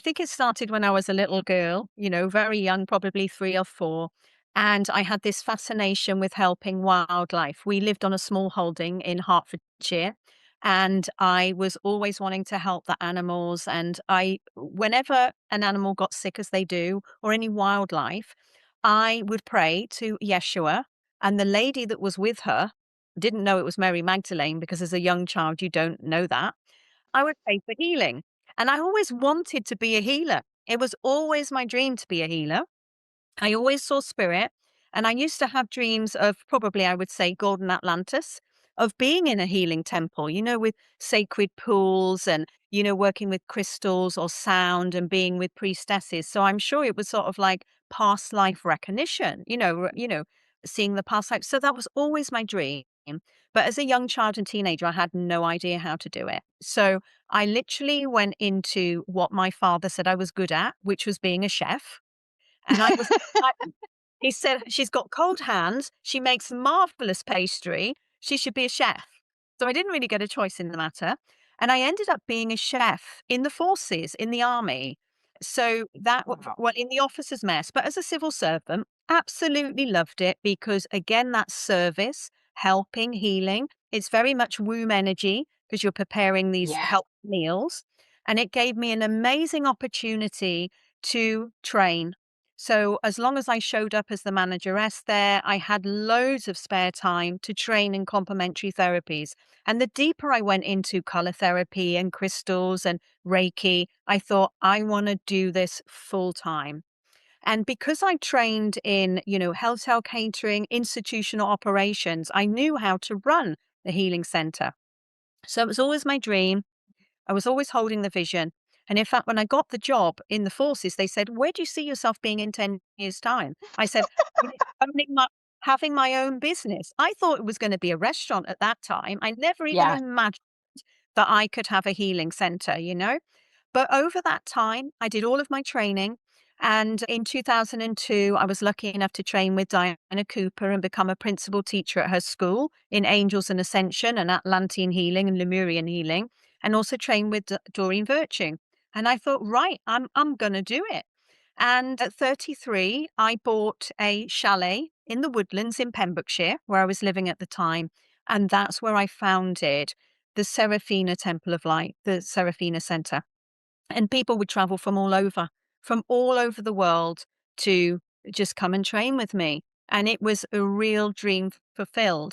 think it started when I was a little girl, very young, probably 3 or 4. And I had this fascination with helping wildlife. We lived on a small holding in Hertfordshire, and I was always wanting to help the animals. And whenever an animal got sick, as they do, or any wildlife, I would pray to Yeshua. And the lady that was with her didn't know it was Mary Magdalene, because as a young child, you don't know that. I would pray for healing. And I always wanted to be a healer. It was always my dream to be a healer. I always saw spirit. And I used to have dreams of, probably, I would say, golden Atlantis, of being in a healing temple, with sacred pools and, working with crystals or sound and being with priestesses. So I'm sure it was sort of like past life recognition, seeing the past life. So that was always my dream. But as a young child and teenager, I had no idea how to do it. So I literally went into what my father said I was good at, which was being a chef. And I he said, "She's got cold hands, she makes marvelous pastry, she should be a chef." So I didn't really get a choice in the matter, and I ended up being a chef in the forces, in the army. So that Wow. well, in the officers' mess, but as a civil servant, absolutely loved it because, again, that service, helping, healing, it's very much womb energy because you're preparing these Yeah. help meals, and it gave me an amazing opportunity to train. So as long as I showed up as the manageress there, I had loads of spare time to train in complementary therapies. And the deeper I went into color therapy and crystals and Reiki, I thought, I want to do this full time. And because I trained in, hotel catering, institutional operations, I knew how to run the healing center. So it was always my dream. I was always holding the vision. And in fact, when I got the job in the forces, they said, "Where do you see yourself being in 10 years' time?" I said, "Owning having my own business." I thought it was going to be a restaurant at that time. I never even Yeah. imagined that I could have a healing center. But over that time, I did all of my training. And in 2002, I was lucky enough to train with Diana Cooper and become a principal teacher at her school in Angels and Ascension and Atlantean healing and Lemurian healing, and also train with Doreen Virtue. And I thought, right, I'm going to do it. And at 33, I bought a chalet in the Woodlands in Pembrokeshire, where I was living at the time. And that's where I founded the Serafina Temple of Light, the Serafina Center. And people would travel from all over the world to just come and train with me. And it was a real dream fulfilled.